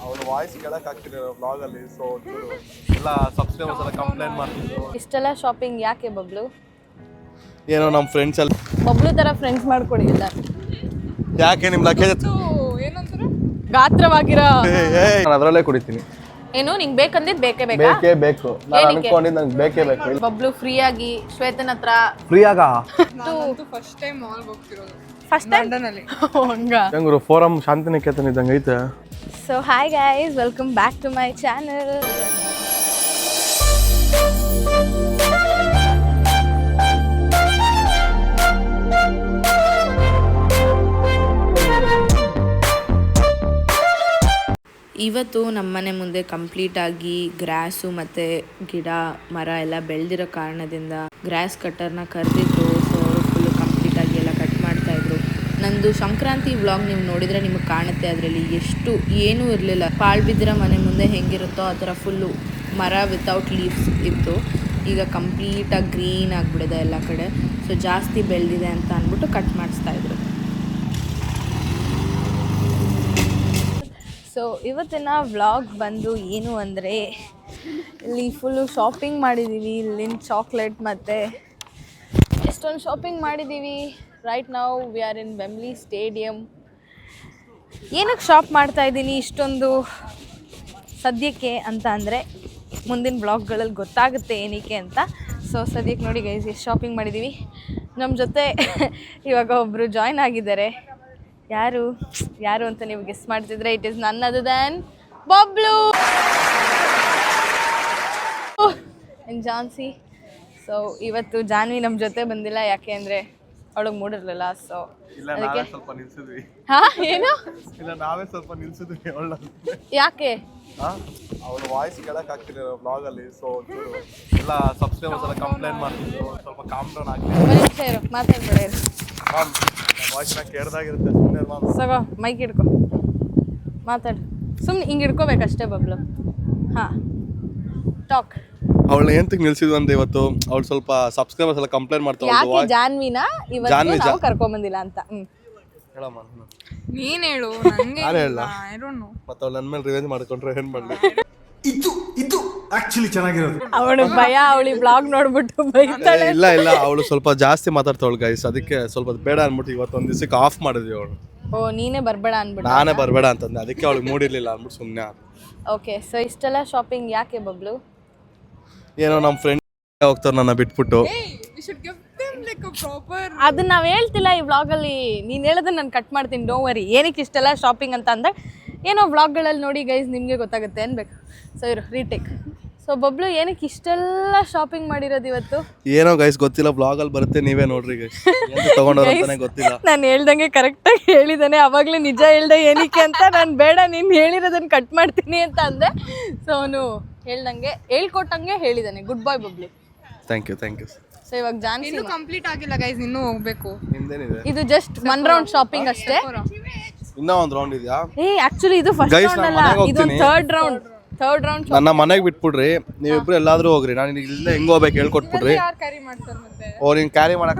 ಅವ್ರ ವಾಯ್ಸ್ ಕೇಳಕ್ ಆಗ್ತಿರಲಿಲ್ಲ ಬ್ಲಾಗ್ ಅಲ್ಲಿ. ಸೊ ಎಲ್ಲ ಸಬ್ಸ್ಕ್ರೈಬರ್ಸ್ ಎಲ್ಲ ಕಂಪ್ಲೇಂಟ್ ಮಾಡ್ತಿದ್ರು. ಇಷ್ಟೆಲ್ಲ ಶಾಪಿಂಗ್ ಯಾಕೆ ಬಬ್ಲು? ಏನೋ ನಮ್ಮ ಫ್ರೆಂಡ್ಸ್ ಎಲ್ಲ ಬಬ್ಲು ತರ ಫ್ರೆಂಡ್ಸ್ ಮಾಡ್ಕೊಡಿ ಎಲ್ಲ. ಯಾಕೆ ನಿಮ್ ಲಗೇಜ್ ಏನಂತಾರೆ ಗಾತ್ರವಾಗಿರೋ ನಾನು ಅದರಲ್ಲೇ ಕುಡಿತೀನಿ. ಏನು ನಿಂಗೆ ಬೇಕಂದಿದ್ದು ಬೇಕೇ ಬೇಕಾ? ಬೇಕೇ ಬೇಕು. ನಾನು ಅನ್ಕೊಂಡಿದ್ದು ನಂಗೆ ಬೇಕೇ ಬೇಕು. ಬಬ್ಲು ಫ್ರೀ ಆಗಿ ಶ್ವೇತನ ಹತ್ರ ಫ್ರೀ ಆಗ ಫಸ್ಟ್ ಟೈಮ್ ಮಾಲ್ಗೆ ಹೋಗ್ತಿರೋದು. ಫಸ್ಟ್ ಟೈಮ್ ಹಂಗ ಹೆಂಗ್ರು ಫೋರಂ ಶಾಂತಿನಿಕೇತನ ಇದ್ದಂಗೆ ಐತೆ. So hi guys, welcome back to my channel. ಇವತ್ತು ನಮ್ಮನೆ ಮುಂದೆ ಕಂಪ್ಲೀಟಾಗಿ ಗ್ರಾಸು ಮತ್ತು ಗಿಡ ಮರ ಎಲ್ಲ ಬೆಳೆದಿರೋ ಕಾರಣದಿಂದ ಗ್ರಾಸ್ ಕಟ್ಟರ್ನ ಕರೆದಿದ್ರು. ಸೊ ಅವರು ಫುಲ್ಲು ಕಂಪ್ಲೀಟಾಗಿ ಎಲ್ಲ ಕಟ್ ಮಾಡ್ತಾಯಿದ್ರು. ನಂದು ಸಂಕ್ರಾಂತಿ ವ್ಲಾಗ್ ನೀವು ನೋಡಿದರೆ ನಿಮಗೆ ಕಾಣುತ್ತೆ, ಅದರಲ್ಲಿ ಎಷ್ಟು ಏನೂ ಇರಲಿಲ್ಲ. ಪಾಳು ಬಿದ್ದಿರೋ ಮನೆ ಮುಂದೆ ಹೆಂಗಿರುತ್ತೋ ಆ ಥರ ಫುಲ್ಲು ಮರ ವಿತೌಟ್ ಲೀವ್ಸ್ ಇತ್ತು. ಈಗ ಕಂಪ್ಲೀಟಾಗಿ ಗ್ರೀನ್ ಆಗಿಬಿಡಿದೆ ಎಲ್ಲ ಕಡೆ. ಸೊ ಜಾಸ್ತಿ ಬೆಳೆದಿದೆ ಅಂತ ಅಂದ್ಬಿಟ್ಟು ಕಟ್ ಮಾಡಿಸ್ತಾಯಿದ್ರು. ಸೊ ಇವತ್ತಿನ ವ್ಲಾಗ್ ಬಂದು ಏನು ಅಂದರೆ, ಇಲ್ಲಿ ಫುಲ್ಲು ಶಾಪಿಂಗ್ ಮಾಡಿದ್ದೀವಿ. ಇಲ್ಲಿನ ಚಾಕ್ಲೇಟ್ ಮತ್ತು ಎಷ್ಟೊಂದು ಶಾಪಿಂಗ್ ಮಾಡಿದ್ದೀವಿ. ರೈಟ್ ನಾವು ವಿ ಆರ್ ಇನ್ ವೆಂಬ್ಲಿ ಸ್ಟೇಡಿಯಂ. ಏನಕ್ಕೆ ಶಾಪ್ ಮಾಡ್ತಾಯಿದ್ದೀನಿ ಇಷ್ಟೊಂದು ಸದ್ಯಕ್ಕೆ ಅಂತ ಅಂದರೆ ಮುಂದಿನ ಬ್ಲಾಗ್ಗಳಲ್ಲಿ ಗೊತ್ತಾಗುತ್ತೆ ಏನಕ್ಕೆ ಅಂತ. ಸೊ ಸದ್ಯಕ್ಕೆ ನೋಡಿ ಗೈಸ್, ಎಷ್ಟು ಶಾಪಿಂಗ್ ಮಾಡಿದ್ದೀವಿ. ನಮ್ಮ ಜೊತೆ ಇವಾಗ ಒಬ್ಬರು ಜಾಯ್ನ್ ಆಗಿದ್ದಾರೆ. ಯಾರು ಅಂತ ನೀವು ಗೆಸ್ ಮಾಡ್ತಿದ್ರೆ, ಇಟ್ ಈಸ್ ನನ್ other than Bablu and Jhansi. So ಇವತ್ತು ಜಾನ್ವಿ ನಮ್ಮ ಜೊತೆ ಬಂದಿಲ್ಲ, ಯಾಕೆ ಅಂದರೆ ಅವಳಿಗೆ ಮೂಡಿರಲಿಲ್ಲ. ಸೊ ಅದಕ್ಕೆ ಸ್ವಲ್ಪ ನಿಲ್ಸಿದ್ವಿ. ಏನು ಇಲ್ಲ ನಾವೇ ಸ್ವಲ್ಪ ನಿಲ್ಸಿದ್ವಿ ಅವಳನ್ನ. ಯಾಕೆ? ಅವ್ರ ವಾಯ್ಸ್ ಕೇಳಕ್ ಆಗ್ತಿರಲಿಲ್ಲ ಬ್ಲಾಗ್ ಅಲ್ಲಿ. ಸೊ ಎಲ್ಲ ಸಬ್ಸ್ಕ್ರೈಬರ್ಸ್ ಎಲ್ಲ ಕಂಪ್ಲೇಂಟ್ ಮಾಡ್ತಿದ್ರು. ಸ್ವಲ್ಪ ಕಾಮ್ ಡೌನ್ ಆಗ್ತಿದೆ. ಮಾತಾಡ್ಬೇಡ, ವಾಯ್ಸ್ನ ಕೇಳ್ದಾಗಿರುತ್ತೆ. ಸುಮ್ಮನೆ ಸಗೋ ಮೈಕ್ ಹಿಡ್ಕೊ, ಮಾತಾಡು. ಸುಮ್ಮನೆ ಹಿಂಗೆ ಹಿಡ್ಕೋಬೇಕಷ್ಟೇ ಬಬ್ಲು. ಹಾಂ ಟಾಕ್. ಅವಳನ್ನ ಎಂತಕ್ಕೆ ನಿಲ್ಸಿದ್ವು ಅಂದ್ರೆ, ಇವತ್ತು ಅವಳು ಸ್ವಲ್ಪ ಸಬ್ಸ್ಕ್ರೈಬರ್ಸ್ ಎಲ್ಲ ಕಂಪ್ಲೇಂಟ್ ಮಾಡ್ತಾ ಯಾಕೆ ಜಾನ್ವಿನ ಇವತ್ತು ನಾವು ಕರ್ಕೊಂಬಂದಿಲ್ಲ ಅಂತ. ಹೇಳಮ್ಮ. ನೀನ್ ಹೇಳು, ನಂಗೆ ನಾನು ಹೇಳ I don't know. ಮತ್ತೆ ಅವಳು ನನ್ನ ಮೇಲೆ ರಿವೆಂಜ್ ಮಾಡ್ಕೊಂಡ್ರೆ ಏನ್ ಮಾಡಲಿ? ಇದು ಆಕ್ಚುಲಿ ಚೆನ್ನಾಗಿರೋದು. ಅವಳು ಭಯ, ಅವಳಿ ಬ್ಲಾಗ್ ನೋಡ್ಬಿಟ್ಟು ಬೈತಾಳೆ. ಇಲ್ಲ ಅವಳು ಸ್ವಲ್ಪ ಜಾಸ್ತಿ ಮಾತಾಡ್ತಾವಳು ಗೈಸ್. ಅದಕ್ಕೆ ಸ್ವಲ್ಪ ಬೇಡ ಅನ್ಬಿಟ್ಟು ಇವತ್ತು ಒಂದ್ ದಿವಸಕ್ಕೆ ಆಫ್ ಮಾಡಿದ್ವಿ ಅವಳು. ಓ ನೀನೇ ಬರಬೇಡ ಅನ್ಬಿಟ್ಟು. ನಾನೇ ಬರಬೇಡ ಅಂತಂದೆ, ಅದಕ್ಕೆ ಅವಳಿಗೆ ಮೂಡಿರ್ಲಿಲ್ಲ ಅನ್ಬಿಟ್ಟು ಸುಮ್ಮನೆ. ಓಕೆ, ಸೊ ಇಷ್ಟೆಲ್ಲ ಶಾಪಿಂಗ್ ಯಾಕೆ ಬಬ್ಲು? ಏನೋ ನಮ್ಮ ಫ್ರೆಂಡ್ ಹೋಗ್ತಾರೆ ನನ್ನ ಬಿಟ್ಬಿಟ್ಟು. We should give them like a proper. ಅದನ್ನ ನಾವು ಹೇಳ್ತಿಲ್ಲ ಈ ವ್ಲಾಗಲ್ಲಿ. ನೀನು ಹೇಳೋದನ್ನ ನಾನು ಕಟ್ ಮಾಡ್ತೀನಿ, ಡೋ ವರಿ. ಏನಕ್ಕೆ ಇಷ್ಟೆಲ್ಲ ಶಾಪಿಂಗ್ ಅಂತ ಅಂದರೆ, ಏನೋ ವ್ಲಾಗ್ಗಳಲ್ಲಿ ನೋಡಿ ಗೈಸ್ ನಿಮಗೆ ಗೊತ್ತಾಗುತ್ತೆ ಅನ್ಬೇಕು. ಸೊ ಇರು ರೀಟೇಕ್. ಸೊ ಬಬ್ಲು ಏನಕ್ಕೆ ಇಷ್ಟೆಲ್ಲ ಶಾಪಿಂಗ್ ಮಾಡಿರೋದು ಇವತ್ತು? ಏನೋ ಗೈಸ್ ಗೊತ್ತಿಲ್ಲ, ಬ್ಲಾಗಲ್ಲಿ ಬರುತ್ತೆ, ನೀವೇ ನೋಡ್ರಿ ಗೈಸ್. ತಗೊಂಡೋರು ಅಂತಾನೆ ಗೊತ್ತಿಲ್ಲ. ನಾನು ಹೇಳ್ದಂಗೆ ಕರೆಕ್ಟಾಗಿ ಹೇಳಿದ್ದಾನೆ. ಅವಾಗಲೇ ನಿಜ ಹೇಳ್ದೆ ಏನಕ್ಕೆ ಅಂತ. ನಾನು ಬೇಡ ನೀನು ಹೇಳಿರೋದನ್ನ ಕಟ್ ಮಾಡ್ತೀನಿ ಅಂತ ಅಂದೆ. ಸೊ ಅವನು ಹೇಳ್ದಂಗೆ ಹೇಳ್ಕೊಟ್ಟಂಗೆ ಹೇಳಿದ್ದಾನೆ. Good boy Bablu. Thank you. So ಇವಾಗ ಜಾನ್ಸಿ ಇನ್ನೂ ಕಂಪ್ಲೀಟ್ ಆಗಿಲ್ಲ ಗೈಸ್, ಇನ್ನೂ ಹೋಗ್ಬೇಕು. ನಿಮ್ದೇನಿದೆ? ಇದು ಜಸ್ಟ್ ಒನ್ ರೌಂಡ್ ಶಾಪಿಂಗ್ ಅಷ್ಟೇ. ಇನ್ನೂ ಒಂದು ರೌಂಡ್ ಇದೆಯಾ? ಆಕ್ಚುಲಿ ಇದು ಫಸ್ಟ್ Guys, ರೌಂಡ್ ನಾನ್ ಅಲ್ಲ, ಮನೆಗ್ ಇದೊಂದು ಹೋಗ್ತೀನಿ. Third round. ನನ್ನ ಮನೆಗೆ ಬಿಟ್ಬಿಡ್ರಿ, ನೀವಿಬ್ರು ಎಲ್ಲಾದ್ರೂ ಹೋಗ್ರಿ. ನಾನು ಇಲ್ಲಿಂದ ಹೆಂಗ್ ಹೋಗ್ಬೇಕು ಹೇಳ್ಕೊಟ್ಬಿಡ್ರಿ. ಯಾರು ಕ್ಯಾರಿ ಮಾಡ್ತಾರೆ ಮತ್ತೆ? ಓ ನೀನ್ ಕ್ಯಾರಿ ಮಾಡಕ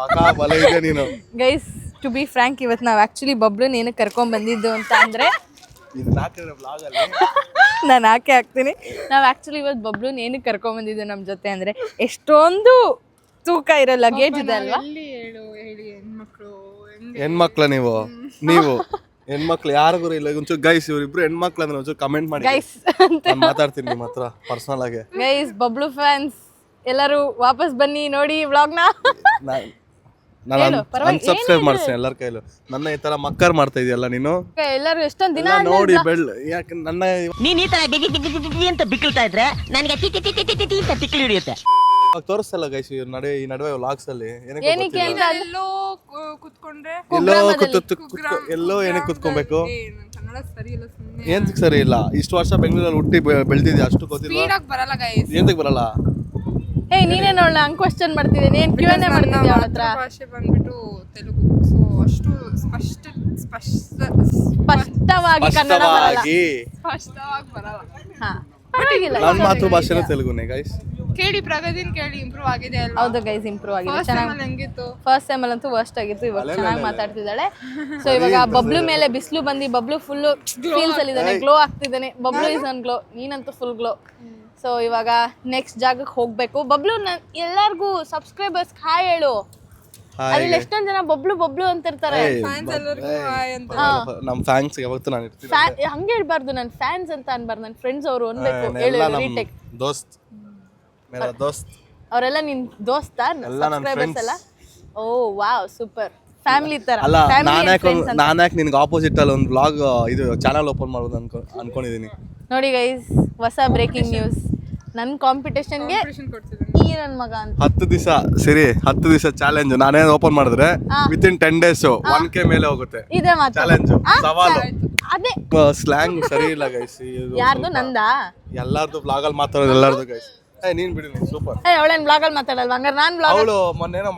ಅಕ್ಕ ಬಲ ಇದೆ ನೀನು. ಗೈಸ್ ಟು ಬಿ ಫ್ರ್ಯಾಂಕ್, ಇವತ್ತು ನಾವು ಆ್ಯಕ್ಚುಲಿ ಬಬ್ಲುನ ಏನಕ್ಕೆ ಕರ್ಕೊಂಡ್ ಬಂದಿದ್ದು ಅಂತ ಅಂದರೆ, ನಾನು ಹಾಕಿ ಹಾಕ್ತೀನಿ. ನಾವು ಆ್ಯಕ್ಚುಲಿ ಇವತ್ತು ಬಬ್ಲುನ ಏನಕ್ಕೆ ಕರ್ಕೊಂಬಂದಿದ್ದು ನಮ್ಮ ಜೊತೆ ಅಂದರೆ, ಎಷ್ಟೊಂದು ತೂಕ ಇರೋ ಲಗೇಜ್ ಇದೆ ಅಲ್ವಾ? ಎಲ್ಲಿ ಹೇಳಿ ಹೆಣ್ಮಕ್ಳು ಹೆಣ್ಮಕ್ಳ ನೀವು ಹೆಣ್ಮಕ್ಳು ಯಾರಿಗೂ ಇಲ್ಲ. ಒಂಚೂರು ಗೈಸ್ ಇವ್ರಿಬ್ರು ಹೆಣ್ಮಕ್ಳು ಅಂದ್ರೆ ಒಂಚೂರು ಕಮೆಂಟ್ ಮಾಡಿ. ಗೈಸ್ ನಾನು ಮಾತಾಡ್ತೀನಿ ನಿಮ್ಮ ಹತ್ರ ಪರ್ಸನಲ್ ಆಗಿ. ಗೈಸ್ ಬಬ್ಲು ಫ್ಯಾನ್ಸ್ ಎಲ್ಲರೂ ವಾಪಸ್ ಬನ್ನಿ ನೋಡಿ ವ್ಲಾಗ್ನ. ನಾನು ಅನ್ಸಬ್ಸ್ಕ್ರೈಬ್ ಮಾಡ್ತೀನಿ ಎಲ್ಲರ ಕೈಲೂ. ನನ್ನ ಈ ತರ ಮಕ್ಕರ್ ಮಾಡ್ತಾ ಇದೆಯಲ್ಲ ನೀನು. ಎಲ್ಲರೂ ಎಷ್ಟೊಂದು ದಿನ ನೋಡಿ ಯಾಕೆ ನನ್ನ ನೀನ್ ಈ ತರ ಬಿಗಿ ಅಂತ ಬಿಕ್ಕಳ್ತಾ ಇದ್ರೆ ನನಗೆ ಅಂತ ತಿಕ್ಕಲಿ ಹಿಡಿಯುತ್ತೆ. ತೋರಿಸ್ತಲ್ಲ ಗೈಸ್ ಈ ನಡುವೆ ವ್ಲಾಗ್ಸ್ ಅಲ್ಲಿ ಏನಕ್ಕೆ ಅಂತ ಎಲ್ಲೋ ಕುತ್ಕೊಂಡ್ರೆ ಎಲ್ಲೋ ಏನಕ್ಕೆ ಕುತ್ಕೊಬೇಕು? ಕನ್ನಡ ಸರಿ ಇಲ್ಲ, ಸುಮ್ಮನೆ ಏಂತಕ್ ಸರಿ ಇಲ್ಲ? ಇಷ್ಟು ವರ್ಷ ಬೆಂಗಳೂರಲ್ಲಿ ಹುಟ್ಟಿ ಬೆಳೆದಿದ್ಯಾ, ಅಷ್ಟು ಗೊತ್ತಿಲ್ಲ? ಸ್ಪೀಡ್ ಆಗಿ ಬರಲ್ಲ ಗೈಸ್. ಏಂತಕ್ ಬರಲ್ಲ? ನೀನೇ ನೋಡಲ್ಲ ಹಂಗೆ ಕ್ವಶನ್ ಮಾಡ್ತಿದ್ದೀನಿ. ಏನು Q&A ಮಾಡ್ತಿದ್ಯಾ ಅವಳ ಹತ್ರ? ಭಾಷೆ ಬಂದ್ಬಿಟ್ಟು ತೆಲುಗು. ಸೊ ಅಷ್ಟು ಸ್ಪಷ್ಟವಾಗಿ ಕನ್ನಡ ಬರಲ್ಲ. ಸ್ಪಷ್ಟವಾಗಿ ಬರಲ್ಲ. ಹಾ ಪರವಾಗಿಲ್ಲ. ನನ್ನ ಮಾತೃಭಾಷೆನೂ ತೆಲುಗುನೇ ಗೈಸ್. ಕೇಳಿ ಪ್ರಗತಿನ ಕೇಳಿ ಇಂಪ್ರೂವ್ ಆಗಿದೆ ಅಲ್ವಾ? ಹೌದು ಗೈಸ್, ಇಂಪ್ರೂವ್ ಆಗಿದೆ. ಫಸ್ಟ್ ಚೆನ್ನಾಗಿ ಟೈಮಲ್ಲಿ ಹೆಂಗಿತ್ತು? ಫಸ್ಟ್ ಸೆಮಲ್ಲಂತೂ ವರ್ಸ್ಟ್ ಆಗಿತ್ತು. ಇವಾಗ ಚೆನ್ನಾಗಿ ಮಾತಾಡ್ತಿದ್ದಾಳೆ. ಸೊ ಇವಾಗ ಬಬ್ಲು ಮೇಲೆ ಬಿಸಿಲು ಬಂದು ಬಬ್ಲು ಫುಲ್ ಫೀಲ್ಸ್ ಅಲ್ಲಿ ಇದ್ದಾನೆ, ಗ್ಲೋ ಆಗ್ತಿದ್ದಾನೆ. ಬಬ್ಲು ಇಸ್ ಆನ್ ಗ್ಲೋ, ನೀನಂತೂ ಫುಲ್ ಗ್ಲೋ. ಸೊ ಇವಾಗ ನೆಕ್ಸ್ಟ್ ಜಾಗಕ್ಕೆ ಹೋಗ್ಬೇಕು. ಬಬ್ಲು ಎಲ್ಲಾರ್ಗು ಸಬ್ಸ್ಕ್ರೈಬರ್ಸ್ ಹಾಯ್ ಹೇಳು. ಅದ್ರಲ್ಲಿ ಎಷ್ಟೊಂದ್ ಜನ ಬಬ್ಲು ಬಬ್ಲು ಅಂತಿರ್ತಾರೆ. ಫ್ಯಾನ್ಸ್ ಎಲ್ಲರಿಗೂ ಹಾಯ್ ಅಂತ. ನಮ್ಮ ಫ್ಯಾನ್ಸ್ ಯಾವತ್ತೂ ನಾನು ಇರ್ತೀನಿ. ಹಂಗೆ ಹೇಳ್ಬಾರ್ದು, ನನ್ ಫ್ಯಾನ್ಸ್ ಅಂತ ಅನ್ಬಾರ್ದು, ನನ್ ಫ್ರೆಂಡ್ಸ್ ಅವರು ಅನ್ಬೇಕು. ಹೇಳು ರೀಟೇಕ್. ದೋಸ್ತ್ ಮೇರಾ ದೋಸ್ತ್ ಅವರೆಲ್ಲ ನಿನ್ ದೋಸ್ತಾ ಸಬ್ಸ್ಕ್ರೈಬರ್ಸ್ ಎಲ್ಲ? ಓ ವಾವ್, ಸೂಪರ್. ಫ್ಯಾಮಿಲಿ ತರ. ಅಲ್ಲ, ನಾನ್ಯಾಕೆ ನಿನ್ಗೆ ಆಪೋಸಿಟ್ ಅಲ್ಲಿ ಒಂದು ವ್ಲಾಗ್ ಇದು ಚಾನಲ್ ಓಪನ್ ಮಾಡೋದು ಅನ್ಕೊಂಡಿದೀನಿ. ನೋಡಿ ಗೈಸ್, ಹೊಸ ಬ್ರೇಕಿಂಗ್ ನ್ಯೂಸ್. ನನ್ನ ಕಾಂಪಿಟೇಷನ್ಗೆ ಈ ನನ್ನ ಮಗ ಅಂತ 10 ದಿವಸ ಚಾಲೆಂಜ್. ನಾನೇ ಓಪನ್ ಮಾಡಿದ್ರೆ ವಿತಿನ್ 10 days 1K ಮೇಲೆ ಹೋಗುತ್ತೆ. ಇದೇ ಮಾತು ಚಾಲೆಂಜ್, ಸವಾಲು. ಅದೇ ಸ್ಲ್ಯಾಂಗ್ ಸರಿ ಇಲ್ಲ ಗೈಸ್. ಯಾರ್ದು? ನಂದಾ? ಎಲ್ಲಾರ್ದು ವ್ಲಾಗ್ ಅಲ್ಲಿ ಮಾತಾಡೋದು ಎಲ್ಲಾರ್ದು ಗೈಸ್. ನೀನ್ ಬಿಡಿ, ಸೂಪರ್. ಅವಳೇನ್ ಬ್ಲಾಗ್ ಅಲ್ಲಿ ಮಾತಾಡಲ್ವಾ? ಹಂಗಾರೆ ನಾನ್ ಬ್ಲಾಗ್ ಅವಳು ಮೊನ್ನೇನೋ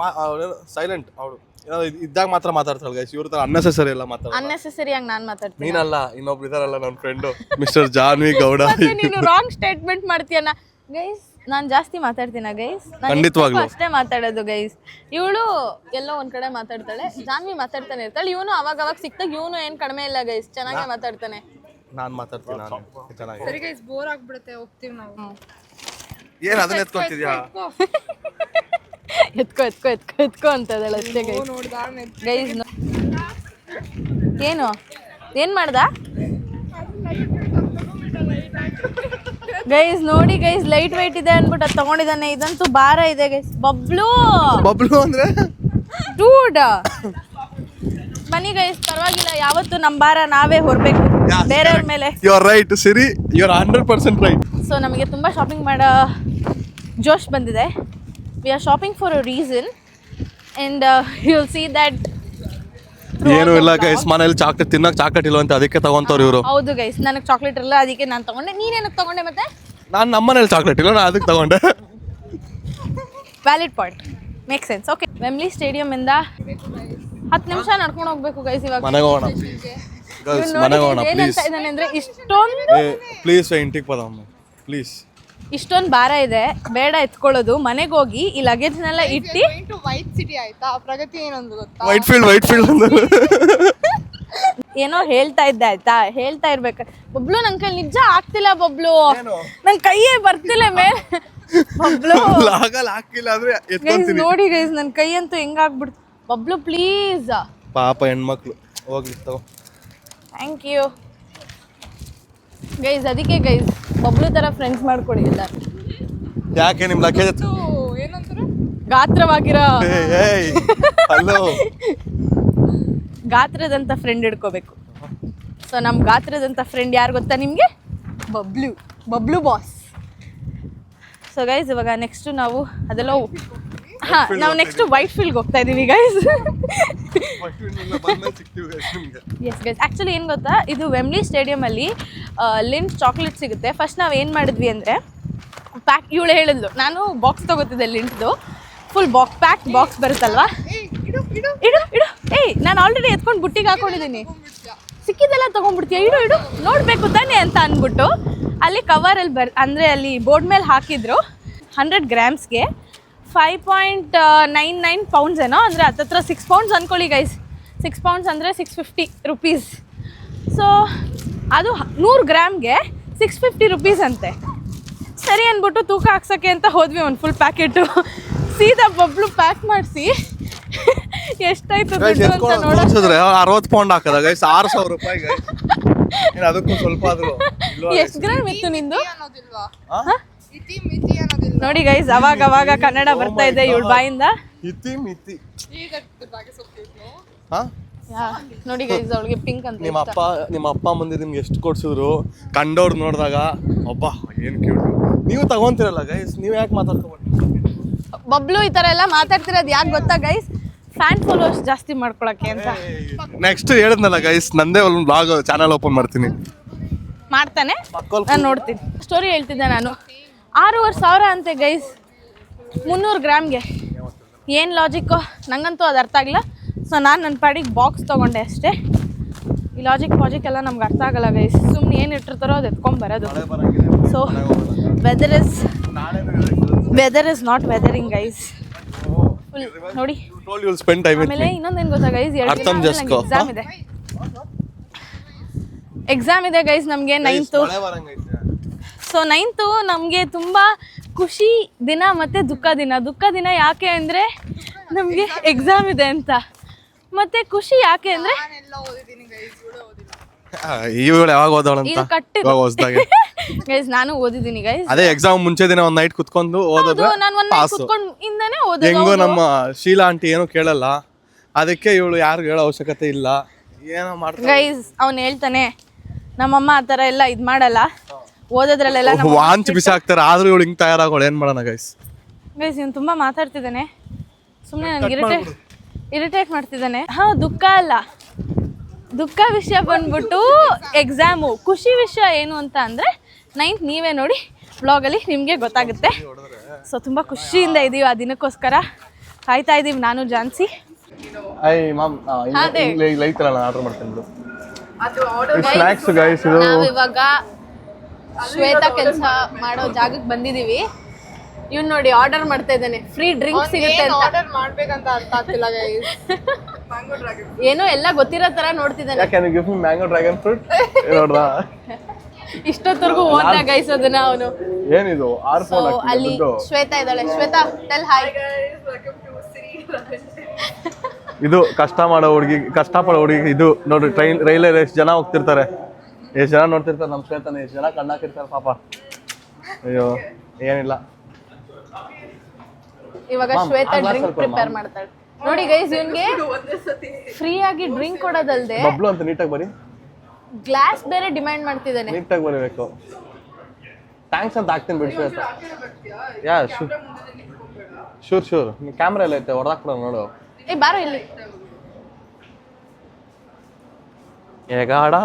ಸೈಲೆಂಟ್, ಅವಳು ಇದ್ದಾಗ ಮಾತ್ರ ಮಾತಾಡ್ತಾಳೆ ಗೈಸ್. ಇವ್ರ ತರ ಅನ್ನೆಸೆಸರಿ ಎಲ್ಲ ಮಾತಾಡ. ಅನ್ನೆಸೆಸರಿ ಆಗಿ ನಾನ್ ಮಾತಾಡ್ತೀನಿ. ನೀನಲ್ಲ, ಇನ್ನೊಬ್ರು ಇದಾರಲ್ಲ ನನ್ನ ಫ್ರೆಂಡು ಮಿಸ್ಟರ್ ಜಾನ್ವಿ ಗೌಡ. ನೀನು ರಾಂಗ್ ಸ್ಟೇಟ್ಮೆಂಟ್ ಮಾಡ್ತೀಯನ್ನ ಗೈಸ್. ನಾನ್ ಜಾಸ್ತಿ ಮಾತಾಡ್ತೀನ ಗೈಸ್, ಖಂಡಿತವಾಗ್ಲೂ ಅಷ್ಟೇ ಮಾತಾಡೋದು ಗೈಸ್. ಇವಳು ಎಲ್ಲೋ ಒಂದ್ ಕಡೆ ಮಾತಾಡ್ತಾಳೆ, ಜಾನ್ವಿ ಮಾತಾಡ್ತಾನೆ ಇರ್ತಾಳೆ. ಇವನು ಅವಾಗ ಸಿಕ್ತಾಗ ಇವನು ಏನ್ ಕಡಿಮೆ ಇಲ್ಲ ಗೈಸ್, ಚೆನ್ನಾಗೇ ಮಾತಾಡ್ತಾನೆ. ನಾನ್ ಮಾತಾಡ್ತೀನಿ, ನಾನು ಚೆನ್ನಾಗಿ. ಸರಿ ಗೈಸ್, ಬೋರ್ ಆಗ್ಬಿಡುತ್ತೆ, ಹೋಗ್ತೀವಿ ನಾವು. ಏನ್ ಅದನ್ನ ಎತ್ಕೊತಿದ್ಯಾ? ಎತ್ಕೋ ಅಂತದಳ ಅಷ್ಟೇ ಗೈಸ್. ಗೈಸ್ ಏನ್ ಮಾಡ್ದ ಗೈಸ್? ನೋಡಿ ಗೈಸ್, ಲೈಟ್ ವೈಟ್ ಇದೆ ಅನ್ಬಿಟ್ಟು ಅದು ತಗೊಂಡಿದ್ದಾನೆ. ಇದಂತೂ ಭಾರ ಇದೆ ಗೈಸ್. ಬಬ್ಲು ಅಂದ್ರೆ ಡೂಡ್ ಬನ್ನಿ ಗೈಸ್, ಪರವಾಗಿಲ್ಲ. ಯಾವತ್ತು ನಮ್ಮ ಭಾರ ನಾವೇ ಹೊರಬೇಕು ಬೇರೆಯವ್ರ ಮೇಲೆ. You are right Siri, you are 100% right. So ನಮಗೆ ತುಂಬ ಶಾಪಿಂಗ್ ಮಾಡೋ ಜೋಶ್ ಬಂದಿದೆ. We are shopping for a reason and you will see that. ಏನು ಇಲ್ಲ ಗೈಸ್, ಮನೇಲಿ ಚಾಕ್ಲೇಟ್ ತಿನ್ನಕ್ ಚಾಕ್ಲೇಟ್ ಇಲ್ಲ ಅಂತ ಅದಕ್ಕೆ ತಗೊಂತವ್ರು ಇವರು. ಹೌದು ಗೈಸ್, ನನಗೆ ಚಾಕ್ಲೇಟ್ ಇಲ್ಲ, ಅದಕ್ಕೆ ನಾನು ತಗೊಂಡೆ. ನೀನೇನಕ್ಕೆ ತಗೊಂಡೆ ಮತ್ತೆ? ನಾನು ನಮ್ಮನೇಲಿ ಚಾಕ್ಲೇಟ್ ಇಲ್ಲ, ನಾನು ಅದಕ್ಕೆ ತಗೊಂಡೆ. Valid point, make sense. Okay, Wembley stadium ಇಂದ 10 ನಿಮಿಷ ನಡ್ಕೊಂಡು ಹೋಗ್ಬೇಕು ಗೈಸ್. ಇವಾಗ ಮನೆಗೆ ಹೋಗೋಣ ಗೈಸ್, ಮನೆಗೆ ಹೋಗೋಣ ಪ್ಲೀಸ್. ಇದಾನೆ ಅಂದ್ರೆ ಇಷ್ಟೊಂದು ಪ್ಲೀಸ್ ಇಂಟಿಗೆ ಪದಮ್ಮ ಪ್ಲೀಸ್. ಇಷ್ಟೊಂದು ಭಾರ ಇದೆ, ಬೇಡ ಎತ್ಕೊಳ್ಳೋದು. ಮನೆಗೆ ಹೋಗಿ ಈ ಲಗೇಜ್ನೆಲ್ಲ ಇಟ್ಟು ವೈಟ್ ಸಿಟಿ ಆಯ್ತಾ? ಪ್ರಗತಿ ಏನಂದ್ರು ಗೊತ್ತಾ? ವೈಟ್ ಫೀಲ್ಡ್ ಏನೋ ಹೇಳ್ತಾ ಇದ್ದೆ ಆಯ್ತಾ, ಹೇಳ್ತಾ ಇರ್ಬೇಕು. ಬಬ್ಲು ನನ್ ಕೈ ನಿಜ ಆಗ್ತಿಲ್ಲ ಬಬ್ಲು, ನನ್ ಕೈಯೇ ಬರ್ತಿಲ್ಲ ಮೇಲೆ. ಬಬ್ಲು ಹಾಕಿಲ್ಲ ಅಂದ್ರೆ ಎತ್ಕೊಂತೀನಿ. ನೋಡಿ ಗೈಸ್, ನನ್ ಕೈ ಅಂತೂ ಹೆಂಗಾಗ್ಬಿಡ್ತು. ಬಬ್ಲು ಪ್ಲೀಸ್. ಪಾಪ ಹೆಣ್ಮಕ್ಳು ಹೋಗ್ಲಿ ತಗೋ. Thank you guys. ಅದಕ್ಕೆ ಗೈಸ್, ಬಬ್ಲು ತರ ಫ್ರೆಂಡ್ಸ್ ಮಾಡ್ಕೊಡಿ ಎಲ್ಲ. ಯಾಕೆ ನಿಮ್ ಲಗೇಜ್ ಏನಂತಾರೆ? ಗಾತ್ರವಾಗಿರೋ ಹಲೋ ಗಾತ್ರದಂತ ಫ್ರೆಂಡ್ ಹಿಡ್ಕೋಬೇಕು. ಸೊ ನಮ್ಮ ಗಾತ್ರದಂತ ಫ್ರೆಂಡ್ ಯಾರು ಗೊತ್ತಾ ನಿಮಗೆ? ಬಬ್ಲು ಬಾಸ್. ಸೊ ಗೈಸ್, ಇವಾಗ ನೆಕ್ಸ್ಟ್ ನಾವು ಅದೆಲ್ಲ ನಾವು ನೆಕ್ಸ್ಟ್ ವೈಟ್ ಫೀಲ್ಡ್ಗೆ ಹೋಗ್ತಾ ಇದೀವಿ ಗೈಸ್. ಎಸ್ ಗೈಸ್, ಆ್ಯಕ್ಚುಲಿ ಏನು ಗೊತ್ತಾ, ಇದು ವೆಂಬ್ಲಿ ಸ್ಟೇಡಿಯಮಲ್ಲಿ ಲಿಂಟ್ ಚಾಕ್ಲೇಟ್ ಸಿಗುತ್ತೆ. ಫಸ್ಟ್ ನಾವು ಏನು ಮಾಡಿದ್ವಿ ಅಂದರೆ ಪ್ಯಾಕ್, ಇವಳು ಹೇಳಿದ್ಲು, ನಾನು ಬಾಕ್ಸ್ ತೊಗೋತಿದ್ದೆ ಲಿಂಟ್ದು. ಫುಲ್ ಪ್ಯಾಕ್ ಬಾಕ್ಸ್ ಬರುತ್ತಲ್ವಾ. ಇಡು ಏಯ್, ನಾನು ಆಲ್ರೆಡಿ ಎತ್ಕೊಂಡು ಬುಟ್ಟಿಗೆ ಹಾಕೊಂಡಿದ್ದೀನಿ. ಸಿಕ್ಕಿದ್ದೆಲ್ಲ ತೊಗೊಂಡ್ಬಿಡ್ತೀಯ, ಇಡು ನೋಡಬೇಕು ತಾನೇ ಅಂತ ಅಂದ್ಬಿಟ್ಟು ಅಲ್ಲಿ ಕವರಲ್ಲಿ ಅಂದರೆ ಅಲ್ಲಿ ಬೋರ್ಡ್ ಮೇಲೆ ಹಾಕಿದ್ರು 100 grams-ಗೆ 5.99 pounds ಏನೋ, ಅಂದರೆ ಹತ್ತತ್ರ 6 pounds ಅಂದ್ಕೊಳ್ಳಿ ಗೈಸ್. 6 pounds ಅಂದರೆ 650 rupees. ಸೊ ಅದು 100 grams-ಗೆ 650 rupees ಅಂತೆ. ಸರಿ ಅಂದ್ಬಿಟ್ಟು ತೂಕ ಹಾಕ್ಸೋಕ್ಕೆ ಅಂತ ಹೋದ್ವಿ. ಒಂದು ಫುಲ್ ಪ್ಯಾಕೆಟು ಸೀದಾ ಬಬ್ಲು ಪ್ಯಾಕ್ ಮಾಡಿಸಿ ಎಷ್ಟಾಯ್ತು ದುಡ್ಡು ಅಂತ ನೋಡಿದ್ರೆ 60 pound ಹಾಕದ ಗೈಸ್, 6,000 ರೂಪಾಯಿ ಗೈಸ್. ಅದಕ್ಕೂ ಸ್ವಲ್ಪ ಆದ್ರೂ ಎಷ್ಟು ಗ್ರಾಮ್ ಇತ್ತು ನಿಂದು? ಅನ್ನೋದಿಲ್ವಾ? ಹಾ? ಇತಿ ಮಿತಿ ಅನ್ನೋದಿಲ್ಲ. ನೋಡಿ ಗೈಸ್, ಅವಾಗ ಕನ್ನಡ ಬರ್ತಾ ಇದೆ ಇವಳ ಬಾಯಿಂದ. ಇತಿ ಮಿತಿ ಈಗ ಬಾಗೆ ಸೊಪ್ಪಿದ್ನು. ಹಾ ನೋಡಿ ಗೈಸ್, ಅವಳಿಗೆ ಪಿಂಕ್ ಅಂತ. ನಿಮ್ಮ ಅಪ್ಪ ಮಂದಿ ನಿಮ್ಗೆ ಎಷ್ಟು ಕೊಡ್ಸಿದ್ರು ಕಂಡೋರು ನೋಡಿದಾಗ ಒಬ್ಬ ಏನು ಕ್ಯೂಟ್. ನೀವು ತಗೊಂತಿರಲ್ಲ ಗೈಸ್, ನೀವು ಯಾಕೆ ಮಾತಾಡ್ಕೊಬಾರ್ದು? ಬಬ್ಲು ಈ ತರ ಎಲ್ಲ ಮಾತಾಡ್ತಿರೋದು ಯಾಕೆ ಗೊತ್ತಾ ಗೈಸ್? ಫ್ಯಾನ್ ಫಾಲೋವರ್ಸ್ ಜಾಸ್ತಿ ಮಾಡ್ಕೊಳಕ್ಕೆ ಅಂತ. ನೆಕ್ಸ್ಟ್ ಹೇಳಿದ್ನಲ್ಲ ಗೈಸ್, ನಂದೇ ಒಂದು ಬ್ಲಾಗ್ ಚಾನಲ್ ಓಪನ್ ಮಾಡ್ತೀನಿ. ಮಾಡ್ತಾನೆ, ನಾನು ನೋಡ್ತೀನಿ. ಸ್ಟೋರಿ ಹೇಳ್ತಿದ್ದೆ ನಾನು. 6,500 ಅಂತೆ ಗೈಸ್ 300 ಗ್ರಾಮ್ಗೆ. ಏನು ಲಾಜಿಕ್ಕು ನಂಗಂತೂ ಅದು ಅರ್ಥ ಆಗಿಲ್ಲ. ಸೊ ನಾನು ನನ್ನ ಪಾಡಿಗೆ ಬಾಕ್ಸ್ ತೊಗೊಂಡೆ ಅಷ್ಟೇ. ಈ ಲಾಜಿಕ್ ಎಲ್ಲ ನಮ್ಗೆ ಅರ್ಥ ಆಗಲ್ಲ ಗೈಸ್. ಸುಮ್ಮನೆ ಏನು ಇಟ್ಟಿರ್ತಾರೋ ಅದು ಎತ್ಕೊಂಬರೋದು. So weather is weather is not weathering guys. ನೋಡಿ told you will spend time with ಆಮೇಲೆ ಇನ್ನೊಂದೇನು ಗೊತ್ತಾ ಗೈಸ್, 2 ಅರ್ಥಂ ದಿನ ಜಸ್ಕೋ. ಎಕ್ಸಾಮ್ ಇದೆ ಗೈಸ್ ನಮಗೆ 9th. ಸೊ 9th ನಮಗೆ ತುಂಬ ಖುಷಿ ದಿನ ಮತ್ತು ದುಃಖ ದಿನ ಯಾಕೆ ಅಂದರೆ ನಮಗೆ ಎಕ್ಸಾಮ್ ಇದೆ ಅಂತ, ಮತ್ತು ಖುಷಿ ಯಾಕೆ ಅಂದರೆ ನಾನೆಲ್ಲ ಓದಿದ್ದೀನಿ ಗೈಸ್, ಇವಳು ಓದಿಲ್ಲ. ಇವಳು ಯಾವಾಗ ಓದೋಳಂತ ಇದು ಕಟ್ಟಿದ್ದು ಇವಾಗ ಹೊಸ್ದಾಗೆ ಗೈಸ್. ನಾನು ಓದಿದ್ದೀನಿ ಗೈಸ್. ಅದೇ ಎಕ್ಸಾಮ್ ಮುಂಚೆ ದಿನ ಒಂದ್ ನೈಟ್ ಕುತ್ಕೊಂಡು ಓದಿದ್ರೆ ನಾನು ಒಂದು ಪಾಸ್. ಕುತ್ಕೊಂಡು ಇಂದಾನೆ ಹೆಂಗೋ ಓದೋದು. ನಮ್ಮ ಶೀಲಾ ಆಂಟಿ ಏನು ಕೇಳಲ್ಲ, ಅದಕ್ಕೆ ಇವಳು ಯಾರು ಹೇಳೋ ಅವಶ್ಯಕತೆ ಇಲ್ಲ, ಏನೋ ಮಾಡ್ತಾರೆ. ಗೈಸ್ ಅವ್ನು ಹೇಳ್ತಾನೆ ನಮ್ಮಮ್ಮ ಆ ಥರ ಎಲ್ಲ ಇದು ಮಾಡಲ್ಲ, ಓದೋದ್ರಲ್ಲೆಲ್ಲ ವಾಂಚ್ ಬಿಸಾಕ್ತಾರೆ, ಆದ್ರೂ ಇವಳು ಹಿಂಗ್ ತಯಾರಾಗೋಳು, ಏನ್ ಮಾಡೋಣ ಗೈಸ್. ಗೈಸ್ ಇವ್ನು ತುಂಬ ಮಾತಾಡ್ತಿದ್ದಾನೆ, ಸುಮ್ಮನೆ ನನಗೆ ಇರಿಟೇಟ್ ಮಾಡ್ತಿದ್ದಾನೆ. ದುಃಖ ಅಲ್ಲ, ದುಃಖ ವಿಷಯ ಬಂದ್ಬಿಟ್ಟು ಎಕ್ಸಾಮು. ಖುಷಿ ವಿಷಯ ಏನು ಅಂತ ಅಂದರೆ 9th ನೀವೇ ನೋಡಿ ವ್ಲಾಗಲ್ಲಿ ನಿಮಗೆ ಗೊತ್ತಾಗುತ್ತೆ. ಸೊ ತುಂಬ ಖುಷಿಯಿಂದ ಇದ್ದೀವಿ, ಆ ದಿನಕ್ಕೋಸ್ಕರ ಕಾಯ್ತಾ ಇದ್ದೀವಿ ನಾನು ಜಾನ್ಸಿ. ಅದೇ. ಆರ್ಡರ್ ಮಾಡ್ತೀನಿ ಸ್ನ್ಯಾಕ್ಸ್ ಗೈಸ್. ಇದು ನಾವು ಇವಾಗ ಶ್ವೇತಾ ಕೆಲಸ ಮಾಡೋ ಜಾಗಕ್ಕೆ ಬಂದಿದ್ದೀವಿ. ಇವ್ನು ನೋಡಿ ಆರ್ಡರ್ ಮಾಡ್ತಾ ಇದ್ದಾನೆ, ಫ್ರೀ ಡ್ರಿಂಕ್ ಸಿಗುತ್ತೆ ಅಂತ. ಆರ್ಡರ್ ಮಾಡ್ಬೇಕಂತ ಅರ್ಥ ಆಗ್ತಿಲ್ಲ ಗೈಸ್. ಮ್ಯಾಂಗೋ ಡ್ರ್ಯಾಗನ್ ಏನೋ ಎಲ್ಲ ಗೊತ್ತಿರೋ ತರ ನೋಡ್ತಿದ್ದಾನೆ. Can you give me mango dragon fruit? ನೋಡ್ರಾ ಇಷ್ಟೊತ್ತವರೆಗೂ ಓದ್ದ ಗೈಸ್ ಅದನ್ನ ಅವನು. ಏನಿದು ಆರ್ ಫೋನ್ ಅಲ್ಲಿ ಶ್ವೇತಾ ಇದ್ದಾಳೆ. Shweta tell hi. ಇದು ಕಷ್ಟ ಮಾಡೋ ಹುಡುಗಿ, ಕಷ್ಟಪಡೋ ಹುಡುಗಿ. ಇದು ನೋಡಿ ಟ್ರೈನ್ ರೈಲಲ್ಲಿ ಎಷ್ಟು ಜನ ಹೋಗ್ತಿರ್ತಾರೆ, ಎಷ್ಟು ಜನ ನೋಡ್ತಿರ್ತಾರೆ ನಮ್ಮ ಶ್ವೇತನ, ಎಷ್ಟು ಜನ ಕಣ್ಣಾಕಿರ್ತಾರೆ ಪಾಪ. ಅಯ್ಯೋ ಏನಿಲ್ಲ. ಇವಾಗ ಶ್ವೇತಾ ಡ್ರಿಂಕ್ ಪ್ರಿಪೇರ್ ಮಾಡ್ತಾಳೆ ನೋಡಿ ಗೈಸ್. ಇವನ್ಗೆ ಫ್ರೀ ಆಗಿ ಡ್ರಿಂಕ್ ಕೊಡೋದಲ್ದೆ ಬಬ್ಲು ಅಂತ ನೀಟಾಗಿ ಬರಿ, ಗ್ಲಾಸ್ ಬೇರೆ ಡಿಮ್ಯಾಂಡ್ ಮಾಡ್ತಿದ್ದಾನೆ. ನೀಟಾಗಿ ಬರೀಬೇಕು. ಥ್ಯಾಂಕ್ಸ್ ಅಂತ ಹಾಕ್ತೀನಿ ಬಿಡಿ ಶ್ವೇತಾ. ಯಾ ಶೂರ್ ಶೂರ್. ನೀವು ಕ್ಯಾಮ್ರಾ ಎಲ್ಲ ಐತೆ, ಹೊಡೆದಾಕ್ಬಿಡೋಣ ನೋಡು. ಏ ಬಾರೋ ಇಲ್ಲಿ. ಈಗ ಆಡ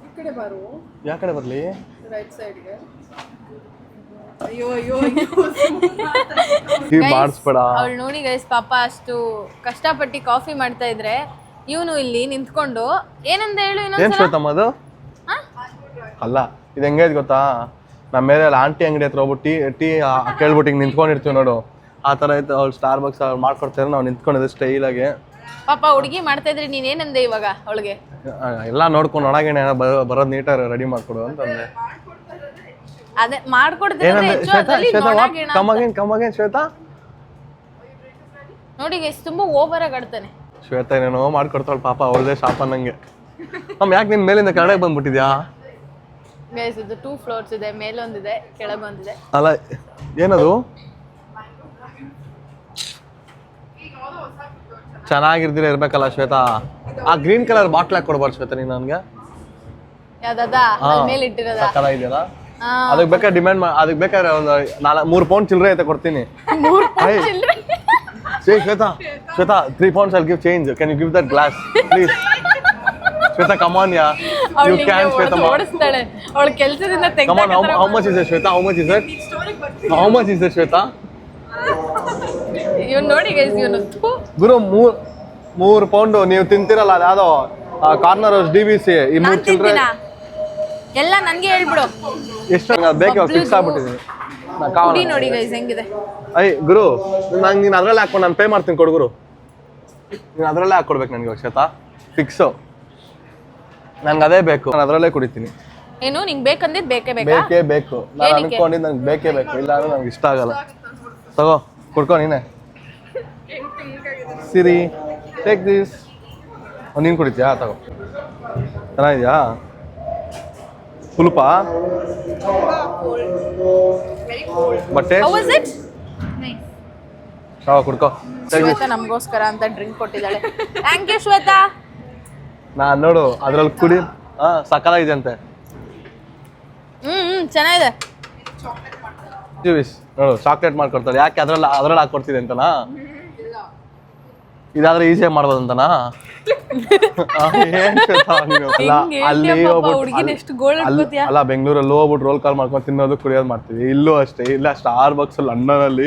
ಈ ಕಡೆ ಬಾರು, ಯಾವ ಕಡೆ ಬರಲಿ? ರೈಟ್ ಸೈಡ್ಗೆ. ಅಯ್ಯೋ ಮಾಡಿಸ್ಬೇಡ. ಅವಳು ನೋಡಿ ಗೈಸ್ ಪಾಪ ಅಷ್ಟು ಕಷ್ಟಪಟ್ಟು ಕಾಫಿ ಮಾಡ್ತಾ ಇದ್ರೆ ಇವನು ಇಲ್ಲಿ ನಿಂತ್ಕೊಂಡು ಏನಂದ ಹೇಳು ಏನ್ ಇನ್ನೊಂದ್ಸಲ. ಶ್ವೇತಮ್ಮ ಅದು? ಅಲ್ಲ ಇದು ಹೆಂಗೈತೆ ಗೊತ್ತಾ, ನಮ್ಮ ಮೇಲೆ ಆಂಟಿ ಅಂಗಡಿ ಹತ್ರ ಹೋಗ್ಬಿಟ್ಟು ಟೀ ಕೇಳ್ಬಿಟ್ಟು ಹಿಂಗೆ ನಿಂತ್ಕೊಂಡಿರ್ತೀವಿ ನೋಡು, ಆ ಥರ ಐತೆ. ಅವ್ಳು ಸ್ಟಾರ್ ಬಕ್ಸ್ ಮಾಡ್ಕೊಡ್ತಾರೆ, ನಾವು ನಿಂತ್ಕೊಂಡಿದ್ದೆ ಸ್ಟೈಲಾಗೆ. ಪಾಪ ಹುಡುಗಿ ಮಾಡ್ತಾ ಇದ್ರಿ ನೀನ್ ಏನಂದೆ ಇವಾಗ ಅವಳಿಗೆ? ಎಲ್ಲ ನೋಡ್ಕೊಂಡು ಒಳಗೇನೆ ಬರೋದು ನೀಟಾಗಿ ರೆಡಿ ಮಾಡ್ಕೊಡು ಅಂತಂದೆ. ಅದೇ ಮಾಡ್ಕೊಡ್ತೀನಿ ಶ್ವೇತಾ ನೋಡಿ ಗೈಸ್ ತುಂಬಾ ಓವರ್ ಆಗಿ ಆಡ್ತಾನೆ. ಶ್ವೇತಾ ಏನೇನೋ ಮಾಡ್ಕೊಡ್ತಾಳೆ ಪಾಪ, ಅವಳದೇ ಶಾಪ ನಂಗೆ. ಯಾಕೆ ನಿನ್ ಮೇಲಿಂದ ಕೆಳಗೆ ಬಂದ್ಬಿಟ್ಟಿದ್ಯಾ? ಗೈಸ್ ಇದು 2 floors ಇದೆ, ಮೇಲೊಂದಿದೆ ಕೆಳಗೊಂದಿದೆ. ಅಲ್ಲ ಏನದು ಚೆನ್ನಾಗಿರ್ದಿರ ಇರ್ಬೇಕಲ್ಲ ಶ್ವೇತಾ. ಆ ಗ್ರೀನ್ ಕಲರ್ ಬಾಟ್ಲ್ ಹಾಕಿ ಕೊಡ್ಬಾರ್ದು ಶ್ವೇತಾ ನೀನು ನನ್ಗೆ. ಯಾವ್ದದ ಮೇಲೆ ಇಟ್ಟಿರೋದ? ಸಕ್ಕಲ ಇದೆಯಲ್ಲ, ಅದಕ್ಕೆ ಬೇಕಾದ್ರೆ ಡಿಮ್ಯಾಂಡ್ ಅದಕ್ಕೆ ಬೇಕಾದ್ರೆ ಒಂದು 3 pound ಚಿಲ್ಲರೆ ಐತೆ ಕೊಡ್ತೀನಿ. Shweta Shweta 3 pounds I'll give change. Can you give that glass please? Shweta come on yeah, you can Shweta ಓಡಿಸ್ತಾಳೆ ಅವಳ ಕೆಲಸದಿಂದ come on. How much is it Shweta? How much is it? How much is it Shweta? ಇವನು ನೋಡಿ ಗೈಸ್ ಇವನು ಗುರು 3 pound ನೀವು ತಿಂತಿರಲ್ಲ, ಅದು ಯಾವ್ದೋ corner DBC ಈ 3 ಚಿಲ್ಲರೆ ಎಲ್ಲ ನನಗೆ ಹೇಳ್ಬಿಡು ಎಷ್ಟು ಬೇಕು ಫಿಕ್ಸ್ ಆಗ್ಬಿಟ್ಟಿದ್ದೀನಿ. ಕುಡಿ ನೋಡಿ ಗೈಸ್ ಹೆಂಗಿದೆ. ಅಯ್ಯ ಗುರು ನಂಗೆ ನೀನು ಅದರಲ್ಲೇ ಹಾಕೊಂಡು ನಾನು ಪೇ ಮಾಡ್ತೀನಿ ಕೊಡು ಗುರು. ನೀನು ಅದರಲ್ಲೇ ಹಾಕ್ಕೊಡ್ಬೇಕು ನನಗೆ ಶ್ವೇತಾ, ಫಿಕ್ಸು. ನಂಗೆ ಅದೇ ಬೇಕು, ನಾನು ಅದರಲ್ಲೇ ಕುಡಿತೀನಿ. ಏನು ನಿಂಗೆ ಬೇಕಂದಿದ್ದು ಬೇಕೇ ಬೇಕೇ ಬೇಕು. ನಾನು ಅನ್ಕೊಂಡಿದ್ದು ನಂಗೆ ಬೇಕೇ ಬೇಕು, ಇಲ್ಲ ಅಂದ್ರೆ ನಂಗೆ ಇಷ್ಟ ಆಗಲ್ಲ. ತಗೋ ಕುಡ್ಕೊ ನೀನೆ. ಸಿರಿ ಟೇಕ್ ದಿಸ್. ನೀನು ಕುಡಿತೀಯಾ? ತಗೋ. ಚೆನ್ನಾಗಿದ್ಯಾ? ಸುಲಭ ಬಟ್ಟೆ ಕುಡ್ಕೋ. ಶ್ವೇತಾ ನಮಗೋಸ್ಕರ ಅಂತ ಡ್ರಿಂಕ್ ಕೊಟ್ಟಿದ್ದಾಳೆ. Thank you Shweta. ನಾನು ನೋಡು ಅದ್ರಲ್ಲಿ ಕುಡಿ. ಸಕ್ಕತ್ತಾಗಿದೆ ಅಂತೆ. ಚೆನ್ನಾಗಿದೆ. ನೋಡು ಚಾಕ್ಲೇಟ್ ಮಾಡ್ಕೊಡ್ತಾಳೆ. ಯಾಕೆ ಅದ್ರಲ್ಲಿ ಹಾಕೊಡ್ತಿದೆ ಅಂತನಾ? ಇದಾದ್ರೆ ಈಸಿಯಾಗಿ ಮಾಡ್ಬೋದು ಅಂತನಾ? ಅಲ್ಲ ಬೆಂಗಳೂರಲ್ಲಿ ಹೋಗ್ಬಿಟ್ಟು ರೋಲ್ ಕಾಲ್ ಮಾಡ್ಕೊಂಡು ತಿನ್ನೋದು ಕುಡಿಯೋದು ಮಾಡ್ತೀವಿ. ಇಲ್ಲೂ ಅಷ್ಟೇ, ಇಲ್ಲ ಸ್ಟಾರ್ ಬಾಕ್ಸ್ ಲಂಡನ್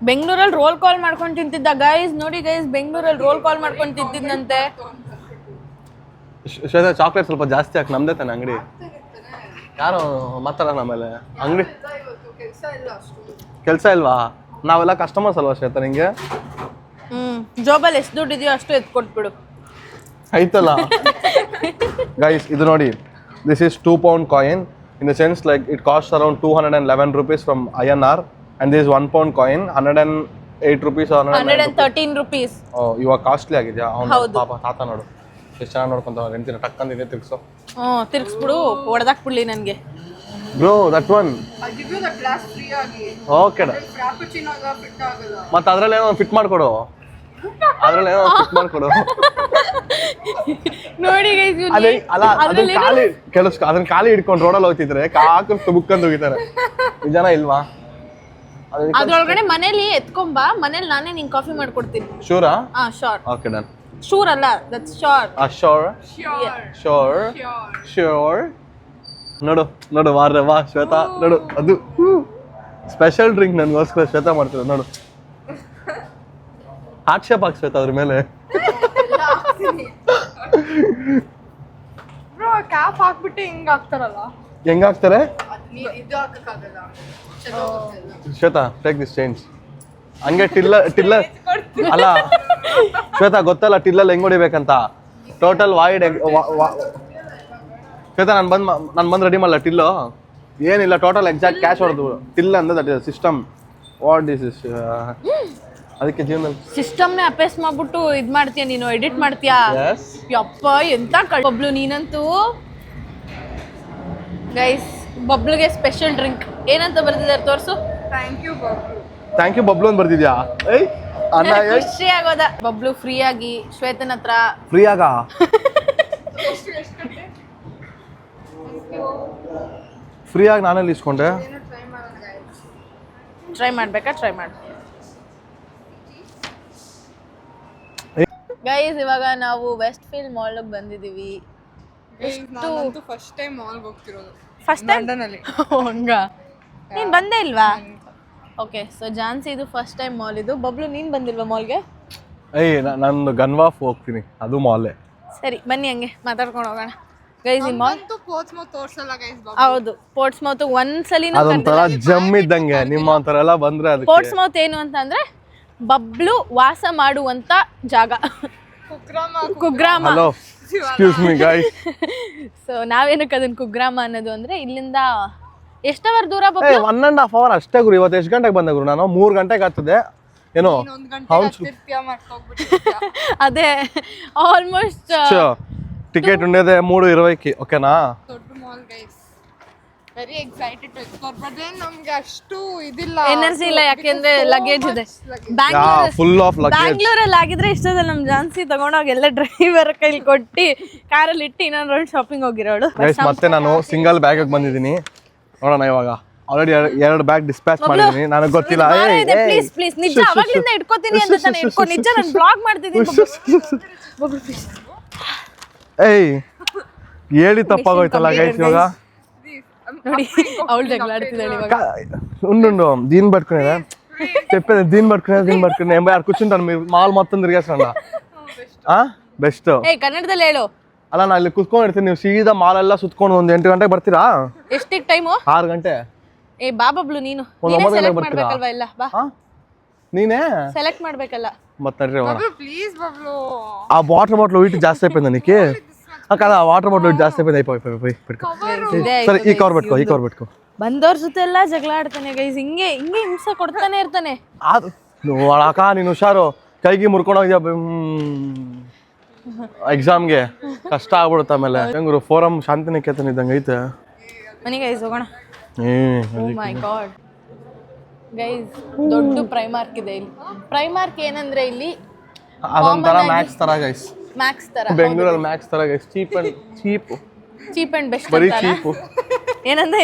ಬೆಂಗಳೂರಲ್ಲಿ ರೋಲ್ ಕಾಲ್ ಮಾಡ್ಕೊಂಡು ತಿಂತಿದ್ದ ಗೈಸ್. ನೋಡಿ ಗೈಸ್ ಬೆಂಗಳೂರಲ್ಲಿ ರೋಲ್ ಕಾಲ್ ಮಾಡ್ಕೊಂಡು ತಿಂತಿದ್ದಂತೆ. ಶ್ವೇತಾ ಚಾಕ್ಲೇಟ್ ಸ್ವಲ್ಪ ಜಾಸ್ತಿ ಹಾಕಿ, ನಮ್ದೇ ತಾನೆ ಅಂಗಡಿ. ಯಾರು ಮಾತಾಡೋಣ ಆಮೇಲೆ ಅಂಗಡಿ. ಕೆಲಸ ಇಲ್ವಾ? ನಾವೆಲ್ಲ ಕಸ್ಟಮರ್ಸ್ ಅಲ್ವಾ ಶ್ವೇತಾ ನಿಂಗೆ? ಜಾಬಲ್ಲಿ ಎಷ್ಟು ದುಡ್ಡು ಇದೆಯೋ ಅಷ್ಟು ಎತ್ಕೊಟ್ಬಿಡು. ಐತಲ್ಲ ಗೈಸ್, ಇದು ನೋಡಿ, this is 2 pound coin. In the sense, like, it costs around 211 rupees from INR, and this is 1 pound coin, 108 rupees or 113 rupees. ಇವಾಗ ಕಾಸ್ಟ್ಲಿ ಆಗಿದೆಯಾ? ಹೌದು. ಪಾಪ ತಾತ ನೋಡು ಎಷ್ಟು ಚೆನ್ನಾಗಿ ನೋಡ್ಕೊಂತ ಹೆಂಡ್ತಿನ ಟಕ್ಕಂದಿದೆ ತಿರ್ಗ್ಸೋ. ತಿರ್ಗಿಸ್ಬಿಡು, ಹೊಡೆದಾಕ್ಬಿಡ್ಲಿ ನನಗೆ. Bro that one I'll give you the glass free ಆಗಿ. ಓಕೆ. Frappuccino ಆಗ ಫಿಟ್ ಆಗಲ್ಲ. ಮತ್ತೆ ಅದ್ರಲ್ಲಿ ಏನೋ ಫಿಟ್ ಮಾಡ್ಕೊಡು, ಅದ್ರಲ್ಲಿ ಏನೋ ಫಿಟ್ ಮಾಡ್ಕೊಡು. ನೋಡಿ ಗೈಸ್, ಅದೇ ಅಲ್ಲ, ಅದನ್ನ ಖಾಲಿ ಕೆಲಸ, ಅದನ್ನ ಖಾಲಿ ಹಿಡ್ಕೊಂಡು ರೋಡಲ್ಲಿ ಹೋಗ್ತಿದ್ರೆ ಕಾಕು ಬುಕ್ಕಂತ ಹೋಗಿದ್ದಾರೆ. ನಿಜಾನ ಇಲ್ವಾ? ಅದ್ರೊಳಗಡೆ ಮನೇಲಿ ಎತ್ಕೊಂಬಾ, ಮನೇಲಿ ನಾನೇ ನಿಂಗೆ ಕಾಫಿ ಮಾಡ್ಕೊಡ್ತೀನಿ. ಶೂರಾ? ಶೋರ್. Okay done. ಶೂರ್ ಅಲ್ಲ, ದಟ್ಸ್ ಶೋರ್. Sure sure. ನೋಡು ನೋಡು, ವಾ ಶ್ವೇತಾ ನೋಡು, ಅದು ಸ್ಪೆಷಲ್ ಡ್ರಿಂಕ್ ನನಗೋಸ್ಕರ ಶ್ವೇತಾ ಮಾಡ್ತಿರೋದು ನೋಡು. ಹಾರ್ಟ್ ಶೇಪ್ ಹಾಕಿ ಶ್ವೇತಾ ಅದ್ರ ಮೇಲೆ. ಬ್ರೋ ಕ್ಯಾಪ್ ಹಾಕ್ಬಿಟ್ಟು ಹಿಂಗ್ ಹಾಕ್ತಾರಲ್ಲ, ಹೆಂಗಾಗ್ತಾರೆ? ಇದು ಹಾಕಕ್ಕಾಗಲ್ಲ. Shweta take this change. ಹಂಗೆ ಟಿಲ್ಲರ್ ಅಲ್ಲ ಶ್ವೇತಾ, ಗೊತ್ತಲ್ಲ ಟಿಲ್ಲಲ್ಲಿ ಹೆಂಗ್ ಹೊಡಿಬೇಕಂತ. ಟೋಟಲ್ ವಾಯ್ಡ್ ಶ್ವೇತಾ, ನಾನು ಬಂದು ರೆಡಿ ಮಾಡಲ್ಲ ಟಿಲ್ಲು. ಏನಿಲ್ಲ, ಟೋಟಲ್ ಎಕ್ಸಾಕ್ಟ್ ಕ್ಯಾಶ್ ಹೊಡೆದು ಟಿಲ್ ಅಂದ್ರೆ that is system. What this is? ಅದಕ್ಕೆ ಜೀವನದಲ್ಲಿ ಸಿಸ್ಟಮ್ನೇ ಅಪೇಸ್ ಮಾಡ್ಬಿಟ್ಟು ಇದ್ ಮಾಡ್ತೀಯ ನೀನು, ಎಡಿಟ್ ಮಾಡ್ತೀಯಾ? ಯಪ್ಪ ಎಂತ ಬಬ್ಲು ನೀನಂತೂ. ಗೈಸ್, ಬಬ್ಲುಗೆ ಸ್ಪೆಷಲ್ ಡ್ರಿಂಕ್ ಏನಂತ ಬರ್ತಿದ್ದಾರೆ ತೋರ್ಸು. Thank you Babu. Thank you Bablu ಅಂತ ಬರ್ತಿದ್ಯಾ? ಅನ್ನ ಖುಷಿ ಆಗೋದ. ಬಬ್ಲು ಫ್ರೀ ಆಗಿ ಶ್ವೇತನ ಹತ್ರ ಫ್ರೀ ಆಗ ಫ್ರೀ ಆಗಿ ನಾನೆಲ್ಲಿ ಇಸ್ಕೊಂಡೆ? ಟ್ರೈ ಮಾಡ್ಬೇಕಾ? ಟ್ರೈ ಮಾಡು ಗೈಸ್. ಇವಾಗ ನಾವು ವೆಸ್ಟ್ ಫೀಲ್ಡ್ ಮಾಲ್ ಬಂದಿದೀವಿ. ನಾನಂತೂ ಫಸ್ಟ್ ಟೈಮ್ ಮಾಲ್ಗೆ ಹೋಗ್ತಿರೋದು. ಫಸ್ಟ್ ಟೈಮ್ ಲಂಡನಲ್ಲಿ. ಹಂಗ ನೀನ್ ಬಂದೇ ಇಲ್ವಾ? ಓಕೆ, ಸೊ ಜಾನ್ಸಿ ಇದು ಫಸ್ಟ್ ಟೈಮ್ ಮಾಲ್ ಇದು. ಬಬ್ಲು ನೀನ್ ಬಂದಿಲ್ವಾ ಮಾಲ್ಗೆ? ನಾನು ಗನ್ವಾಫ್ ಹೋಗ್ತೀನಿ, ಅದು ಮಾಲೇ. ಸರಿ ಬನ್ನಿ, ಹಂಗೆ ಮಾತಾಡ್ಕೊಂಡು ಹೋಗೋಣ. ಗೈಸ್ ಈ ಮಾಲ್ ಅಂತೂ ಪೋರ್ಟ್ಸ್ಮೌತ್ ತೋರ್ಸಲ್ಲ ಗೈಸ್. ಹೌದು, ಪೋರ್ಟ್ಸ್ಮೌತ್ ಒಂದ್ಸಲಿನೂ ಅದೊಂಥರ ಜಮ್ ಇದ್ದಂಗೆ. ನಿಮ್ಮ ಒಂಥರ ಎಲ್ಲ ಬಂದ್ರೆ ಅದಕ್ಕೆ ಪೋರ್ಟ್ಸ್ಮೌತ್ ಏನು ಅಂತ ಅಂದ್ರೆ ಬಬ್ಲು ವಾಸ ಮಾಡುವಂತ ಜಾಗ, ಕುಗ್ರಾಮ. Hello, excuse me guys. So ನಾವೇನಕ್ಕೆ ಅದನ್ನ ಕುಗ್ರಾಮ ಅನ್ನೋದು ಅಂದ್ರೆ ಇಲ್ಲಿಂದ ಎಷ್ಟವರ್ ದೂರ ಬಬ್ಲು? 1.5 hour ಅಷ್ಟೇ ಗುರು. ಇವತ್ತು ಎಷ್ಟು ಗಂಟೆಗೆ ಬಂದೆ ಗುರು? ನಾನು 3 ಗಂಟೆಗೆ ಆಗ್ತದೆ ಏನೋ. ಅದೇ ಆಲ್ಮೋಸ್ಟ್ ಟಿಕೆಟ್ ఉండేదే 3:20కి. ಓಕೆನಾ? ದೊಡ್ಡ mall guys, very excited to explore. But ನಮ್ಗೆ ಅಷ್ಟು ಇದಿಲ್ಲ, ಎನರ್ಜಿ ಇಲ್ಲ, ಯಾಕೆಂದ್ರೆ ಲಗೇಜ್ ಇದೆ. Full of luggage. ಬ್ಯಾಂಗ್ಳೂರಲ್ಲಿ ಆಗಿದ್ರೆ ಇಷ್ಟೊಂದು ನಮ್ ಜಾನ್ಸಿ ತಗೊಂಡೋಗಿ ಎಲ್ಲ ಡ್ರೈವರ್ ಕೈಲಿ ಕೊಟ್ಟು ಕಾರಲ್ಲಿ ಇಟ್ಟು ಇನ್ನೊಂದು ರೌಂಡ್ ಶಾಪಿಂಗ್ ಹೋಗಿರೋಳು. ಮತ್ತೆ ನಾನು ಸಿಂಗಲ್ ಬ್ಯಾಗ್ ಬಂದಿದ್ದೀನಿ. ನೋಡೋಣ ಇವಾಗ. ಆಲ್ರೆಡಿ 2 ಬ್ಯಾಗ್ ಡಿಸ್ಪ್ಯಾಚ್ ಮಾಡಿದ್ದೀನಿ. ನನಗೆ ಗೊತ್ತಿಲ್ಲ. ಪ್ಲೀಸ್ ಪ್ಲೀಸ್, ನಿಜ ಅವಾಗ್ಲಿಂದ ಇಟ್ಕೋತೀನಿ ಅಂತ ತಾನೆ. ಇಟ್ಕೊ, ನಿಜ ನಾನು ಬ್ಲಾಗ್ ಮಾಡ್ತಿದ್ದೀನಿ. ಹೇಳಿ ತಪ್ಪಾಗೋಯ್ತಲ್ಲ ಗೈಸ್. ಇವಾಗ ನೋಡಿ ಅವಳು ಜಗಳಾಡ್ತಿದ್ದಾಳೆ ಇವಾಗ. ఉండు దీని పట్టుకునేదా చెప్పేది? దీని పట్టుకునే యారు కూర్చుంటాను మీరు మాల్ మొత్తం తిరిగేస్తాను. ಬೆಸ್ಟ್. ಕನ್ನಡದಲ್ಲಿ ಹೇಳು. ಅಲ್ಲ, ನಾ ಇಲ್ಲಿ ಕುತ್ಕೊಂಡಿರ್ತೀನಿ, ನೀವು ಸೀದಾ ಮಾಲ್ ಎಲ್ಲ ಸುತ್ಕೊಂಡು 8 ಗಂಟೆಗೆ ಬರ್ತೀರಾ? ಎಷ್ಟಿಗೆ ಟೈಮು? 6 ಗಂಟೆ. ಬಾ ಬಬ್ಲು, ನೀನು 9 ಗಂಟೆಗೆ ಮಾಡ್ಬೇಕಲ್ವಾ? ಇಲ್ಲ ಬಾ, ನೀನೇ ಸೆಲೆಕ್ಟ್ ಮಾಡ್ಬೇಕಲ್ಲ. ಮತ್ತೆ ಪ್ಲೀಸ್ ಬಬ್ಲು. ఆ వాటర్ బాటిల్ వెయిట్ జాస్తి అయిపోయింది నీకు. కదా, ఆ వాటర్ బాటిల్ వెయిట్ జాస్తి అయిపోయింది. అయిపోయి సరే, ఈ కవర్ పెట్టుకో. ಬಂದವ್ರ ಜೊತೆ ಎಲ್ಲ ಜಗಳ ಆಡ್ತಾನೆ ಗೈಸ್. ಹಿಂಗೆ ಹಿಂಸೆ ಕೊಡ್ತಾನೆ ಇರ್ತಾನೆ. నువ్వు అక్క ನೀನು ಹುಷಾರು. ಕೈಗೆ ಮುರ್ಕೊಂಡು ಹೋಗಿದ್ಯಾ ಎಕ್ಸಾಮ್ಗೆ, ಕಷ್ಟ ಆಗ್ಬಿಡುತ್ತೆ ಆಮೇಲೆ. ಹೆಂಗ್ರು ಫೋರಮ್ ಶಾಂತಿನಿಕೇತನ ಇದ್ದಂಗೆ ಐತೆ. ಮನಿ ಗೈಸ್ ಹೋಗೋಣ. ಓ ಮೈ ಗಾಡ್ ಗೈಸ್, ದೊಡ್ಡ ಪ್ರೈಮಾರ್ಕ್ ಇದೆ ಇಲ್ಲಿ. ಪ್ರೈಮಾರ್ಕ್ ಏನಂದ್ರೆ ಇಲ್ಲಿ ಅದೊಂಥರ ಮ್ಯಾಕ್ಸ್ ತರ ಗೈಸ್. ಮ್ಯಾಕ್ಸ್ ತರ, ಬೆಂಗಳೂರಲ್ಲಿ ಮ್ಯಾಕ್ಸ್ ತರ ಗೈಸ್. Cheap and best. ಬರೀ ಚೀಪ್. ಏನಂದ